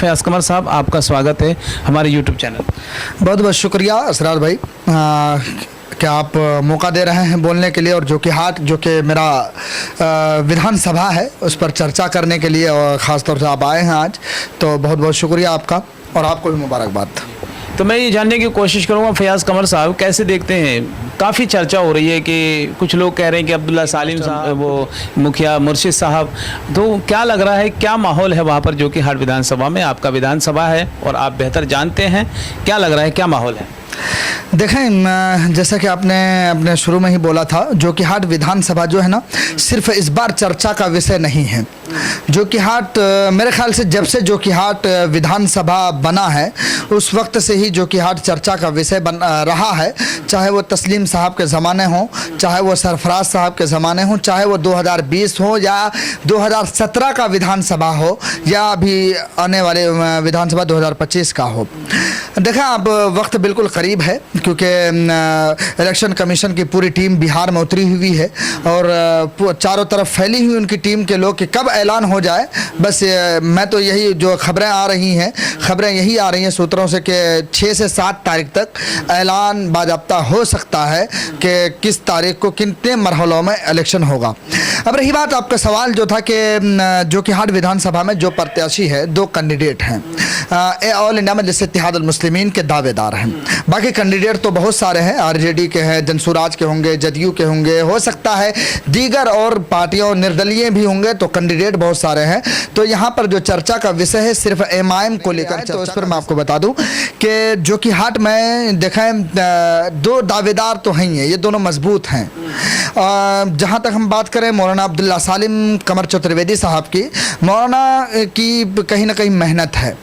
फयाज़ कमर साहब, आपका स्वागत है हमारे यूट्यूब चैनल। बहुत बहुत शुक्रिया असरार भाई कि आप मौका दे रहे हैं बोलने के लिए, और जो कि मेरा विधानसभा है उस पर चर्चा करने के लिए, और ख़ास तौर से आप आए हैं आज, तो बहुत बहुत शुक्रिया आपका, और आपको भी मुबारकबाद। तो मैं ये जानने की कोशिश करूँगा फयाज़ कमर साहब, कैसे देखते हैं, काफ़ी चर्चा हो रही है कि कुछ लोग कह रहे हैं कि अब्दुल्ला सालिम साहब, वो मुखिया मुर्शिद साहब, तो क्या लग रहा है, क्या माहौल है वहाँ पर जोकीहाट विधानसभा में? आपका विधानसभा है और आप बेहतर जानते हैं, क्या लग रहा है, क्या माहौल है? देखें, जैसा कि आपने अपने शुरू में ही बोला था, जोकीहाट विधानसभा जो है ना, सिर्फ इस बार चर्चा का विषय नहीं है। जोकीहाट मेरे ख्याल से जब से जोकीहाट विधानसभा बना है उस वक्त से ही जोकीहाट चर्चा का विषय बन रहा है, चाहे वो तस्लीम साहब के ज़माने हों, चाहे वो सरफराज साहब के ज़माने हों, चाहे वो 2020 हो या 2017 का विधानसभा हो, या अभी आने वाले विधानसभा 2025 का हो। देखा, अब वक्त बिल्कुल करीब है, क्योंकि इलेक्शन कमीशन की पूरी टीम बिहार में उतरी हुई है, और चारों तरफ फैली हुई उनकी टीम के लोग कि कब ऐलान हो जाए। बस मैं तो यही जो खबरें आ रही हैं, खबरें यही आ रही हैं सूत्रों से कि 6 से 7 तारीख तक ऐलान बाज़ाब्ता हो सकता है कि किस तारीख को कितने मरहलों में इलेक्शन होगा। अब रही बात आपका सवाल जो था कि जोकीहाट विधानसभा में जो प्रत्याशी है, 2 कैंडिडेट हैं, ऑल इंडिया मजलिस इत्तेहादुल मुस्लिमीन के दावेदार हैं। बाकी कैंडिडेट तो बहुत सारे हैं, आरजेडी के हैं, जनसुराज के होंगे, जदयू के होंगे, हो सकता है दीगर और पार्टियों निर्दलीय भी होंगे, तो कैंडिडेट बहुत सारे हैं। तो यहाँ पर जो चर्चा का विषय है सिर्फ एमआईएम को लेकर, तो उस पर मैं आपको बता दूं कि जोकीहाट में देखें 2 दावेदार तो हैं, ये दोनों मजबूत हैं। जहाँ तक हम बात करें मौलाना अब्दुल्ला सालिम कमर चतुर्वेदी साहब की, मौलाना की कहीं ना कहीं मेहनत है,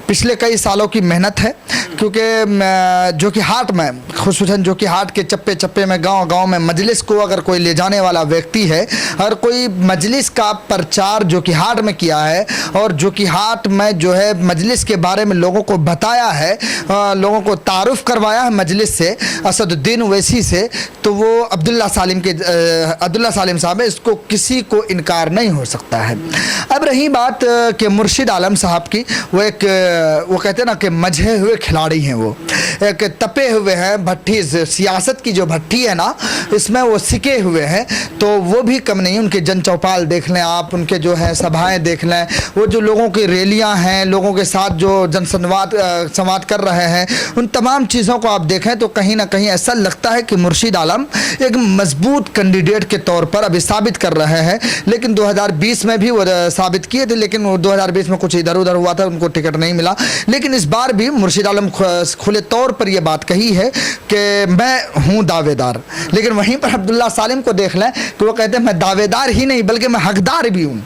पिछले कई सालों की मेहनत है, क्योंकि जोकीहाट में, खुसूसन जोकीहाट के चप्पे चप्पे में, गांव-गांव में मजलिस को अगर कोई ले जाने वाला व्यक्ति है, और कोई मजलिस का प्रचार जोकीहाट में किया है, और जोकीहाट में जो है मजलिस के बारे में लोगों को बताया है, लोगों को तारुफ करवाया है मजलिस से, असदुद्दीन ओवैसी से, तो वो अब्दुल्ला सालिम साहब है, इसको किसी को इनकार नहीं हो सकता है। अब रही बात कि मुर्शिद आलम साहब की, वो कहते हैं ना कि मझे हुए खिलाड़ी हैं, वो एक तपे हुए हैं, भट्टी सियासत की जो भट्टी है ना, इसमें वो सिके हुए हैं, तो वो भी कम नहीं। उनके जन चौपाल देख लें आप, उनके जो है सभाएं देख लें, वो जो लोगों की रैलियां हैं, लोगों के साथ जो संवाद कर रहे हैं, उन तमाम चीज़ों को आप देखें तो कहीं ना कहीं ऐसा लगता है कि मुर्शिद आलम एक मजबूत कैंडिडेट के तौर पर अभी साबित कर रहे हैं। लेकिन 2020 में भी वो साबित किए थे, लेकिन वो 2020 में कुछ इधर उधर हुआ था, उनको टिकट नहीं मिला। लेकिन इस बार भी मुर्शिद आलम खुले तौर पर यह बात कही है कि मैं हूँ दावेदार। लेकिन वहीं पर अब्दुल्ला सालिम को देख लें कि वो कहते हैं मैं दावेदार ही नहीं बल्कि मैं हकदार भी हूँ,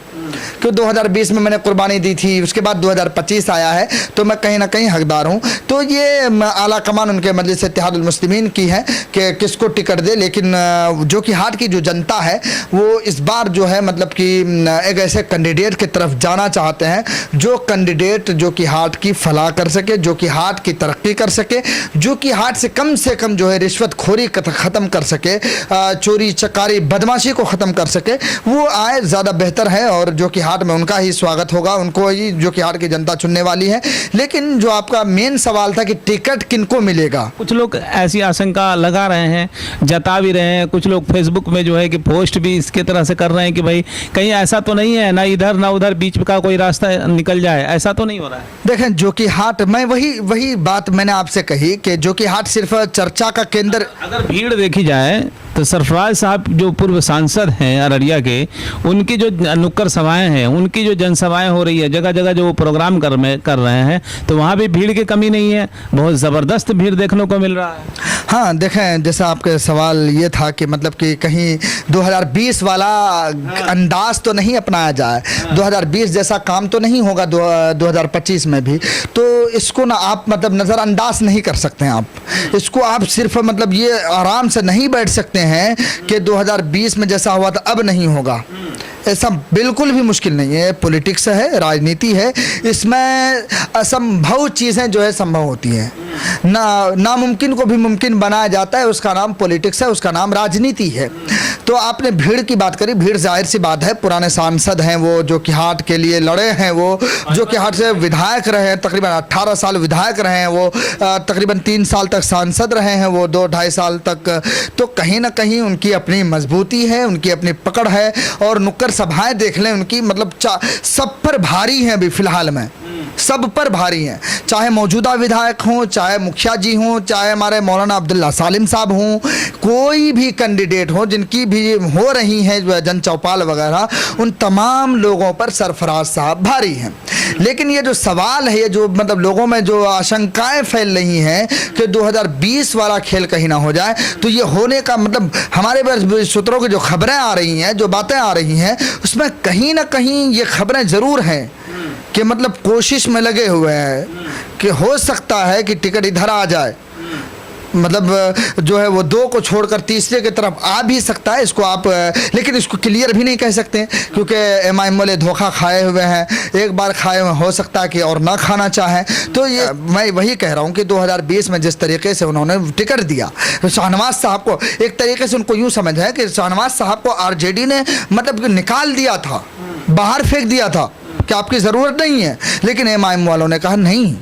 क्यों 2020 में मैंने कुर्बानी दी थी, उसके बाद 2025 आया है, तो मैं कहीं ना कहीं हकदार हूँ। तो ये आला कमान उनके मजलिस इत्तेहादुल मुस्लिमीन की है कि किसको टिकट दे। लेकिन जोकीहाट की जो जनता है वो इस बार जो है मतलब कि एक ऐसे कैंडिडेट की तरफ जाना चाहते हैं जो कैंडिडेट जोकीहाट की फलाह कर सके, जोकीहाट की तरक्की कर सके, जोकीहाट से कम जो है रिश्वतखोरी ख़त्म कर सके, चोरी चकारी बदमाशी को ख़त्म कर सके, वो आए ज़्यादा बेहतर है। और जोकीहाट में उनका ही स्वागत होगा, उनको ही जोकीहाट की जनता चुनने वाली है। लेकिन जो आपका मेन सवाल था कि टिकट किनको मिलेगा, कुछ लोग ऐसी आशंका लगा रहे हैं, जता भी रहे हैं, कुछ लोग फेसबुक में जो है कि पोस्ट भी इसके तरह से कर रहे हैं कि भाई कहीं ऐसा तो नहीं है ना इधर ना उधर बीच का कोई रास्ता निकल जाए, ऐसा तो नहीं हो रहा है। देखें जोकीहाट में वही बात मैंने आपसे कही कि जोकीहाट सिर्फ चर्चा का केंद्र, अगर भीड़ देखी जाए तो सरफराज साहब जो पूर्व सांसद हैं अररिया के, उनकी जो नुक्कड़ सभाएं हैं, उनकी जो जनसभाएं हो रही है, जगह जगह जो वो प्रोग्राम कर रहे हैं, तो वहाँ भी भीड़ की कमी नहीं है, बहुत ज़बरदस्त भीड़ देखने को मिल रहा है। हाँ देखें, जैसा आपका सवाल ये था कि मतलब कि कहीं 2020 वाला अंदाज तो नहीं अपनाया जाए, 2020 जैसा काम तो नहीं होगा 2025 में भी, तो इसको ना आप मतलब नज़रअंदाज नहीं कर सकते हैं। आप इसको आप सिर्फ मतलब ये आराम से नहीं बैठ सकते हैं कि 2020 में जैसा हुआ था अब नहीं होगा। ऐसा बिल्कुल भी मुश्किल नहीं है। पॉलिटिक्स है, राजनीति है, इसमें असंभव चीज़ें जो है संभव होती हैं। नामुमकिन को भी मुमकिन बनाया जाता है, उसका नाम पॉलिटिक्स है, उसका नाम राजनीति है। तो आपने भीड़ की बात करी, भीड़ जाहिर सी बात है, पुराने सांसद हैं वो, जो कि हाट के लिए लड़े हैं वो, जो कि हाट से विधायक रहे हैं, तकरीबन 18 साल विधायक रहे हैं वो, तकरीबन 3 साल तक सांसद रहे हैं वो, 2-2.5 साल तक। तो कहीं ना कहीं उनकी अपनी मजबूती है, उनकी अपनी पकड़ है, और नुक्कड़ सभाएं देख लें उनकी, मतलब सब पर भारी हैं अभी फिलहाल में, सब पर भारी हैं, चाहे मौजूदा विधायक हों, चाहे मुखिया जी हों, चाहे हमारे मौलाना अब्दुल्ला सालिम साहब हों, कोई भी कैंडिडेट हो, जिनकी भी हो रही हैं जन चौपाल वगैरह, उन तमाम लोगों पर सरफराज साहब भारी हैं। लेकिन ये जो सवाल है, ये जो मतलब लोगों में जो आशंकाएं फैल रही हैं कि 2020 वाला खेल कहीं ना हो जाए, तो ये होने का मतलब हमारे सूत्रों की जो खबरें आ रही हैं, जो बातें आ रही हैं, उसमें कहीं ना कहीं ये खबरें ज़रूर हैं कि मतलब कोशिश में लगे हुए हैं कि हो सकता है कि टिकट इधर आ जाए, मतलब जो है वो 2 को छोड़कर तीसरे की तरफ आ भी सकता है। इसको आप लेकिन इसको क्लियर भी नहीं कह सकते, क्योंकि एमआईएम वाले धोखा खाए हुए हैं, एक बार खाए हुए, हो सकता है कि और ना खाना चाहें। तो ये मैं वही कह रहा हूँ कि 2020 में जिस तरीके से उन्होंने टिकट दिया शाहनवाज साहब को, एक तरीके से उनको यूँ समझ है कि शाहनवाज साहब को आरजेडी ने मतलब निकाल दिया था, बाहर फेंक दिया था कि आपकी ज़रूरत नहीं है। लेकिन एमआईएम वालों ने कहा नहीं,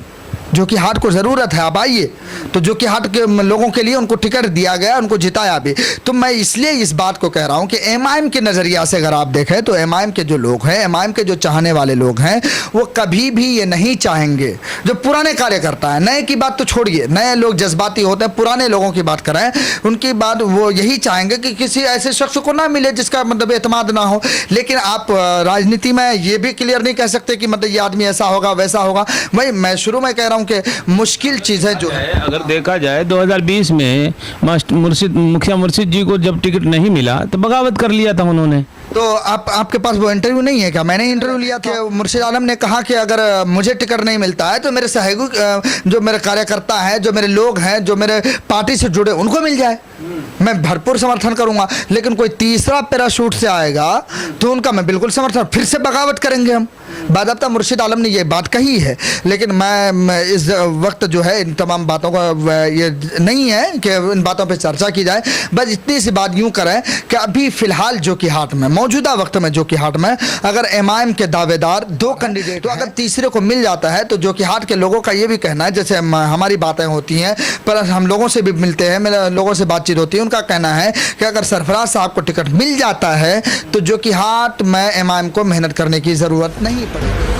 जो कि हाट को ज़रूरत है, आप आइए। तो जो कि हाट के लोगों के लिए उनको टिकट दिया गया, उनको जिताया भी। तो मैं इसलिए इस बात को कह रहा हूँ कि एमआईएम के नज़रिया से अगर आप देखें तो एमआईएम के जो लोग हैं, एमआईएम के जो चाहने वाले लोग हैं, वो कभी भी ये नहीं चाहेंगे, जो पुराने कार्यकर्ता हैं, नए की बात तो छोड़िए, नए लोग जज्बाती होते हैं, पुराने लोगों की बात करें, उनकी बात वो यही चाहेंगे कि किसी ऐसे शख्स को ना मिले जिसका मतलब एतमाद ना हो। लेकिन आप राजनीति में ये भी क्लियर नहीं कह सकते कि मतलब ये आदमी ऐसा होगा वैसा होगा। भाई मैं शुरू में कह रहा हूँ कि मुश्किल चीज़ है जो है। अगर देखा जाए 2020 में मुखिया मुर्शिद जी को जब टिकट नहीं मिला तो बगावत कर लिया था उन्होंने। तो आपके पास वो इंटरव्यू नहीं है क्या? मैंने इंटरव्यू लिया था, मुर्शिद आलम ने कहा कि अगर मुझे टिकट नहीं मिलता है तो मेरे सहयोगी जो मेरे कार्यकर्ता हैं, जो मेरे लोग हैं, जो मेरे पार्टी से जुड़े, उनको मिल जाए, मैं भरपूर समर्थन करूंगा। लेकिन कोई तीसरा पैराशूट से आएगा तो उनका मैं बिल्कुल समर्थन, फिर से बगावत करेंगे हम। बाज़ाब्ता मुर्शिद आलम ने ये बात कही है, लेकिन मैं इस वक्त जो है इन तमाम बातों का ये नहीं है कि इन बातों पे चर्चा की जाए। बस इतनी सी बात यूँ करें कि अभी फ़िलहाल जो कि हाट में, मौजूदा वक्त में जो कि हाट में अगर एमआईएम के दावेदार 2 कैंडिडेट, तो अगर तीसरे को मिल जाता है तो जो कि हाट के लोगों का ये भी कहना है, जैसे हमारी बातें होती हैं पर हम लोगों से भी मिलते हैं, मेरे लोगों से बातचीत होती है, उनका कहना है कि अगर सरफराज साहब को टिकट मिल जाता है तो जो कि हाट में एमआईएम को मेहनत करने की ज़रूरत नहीं पड़ेगी।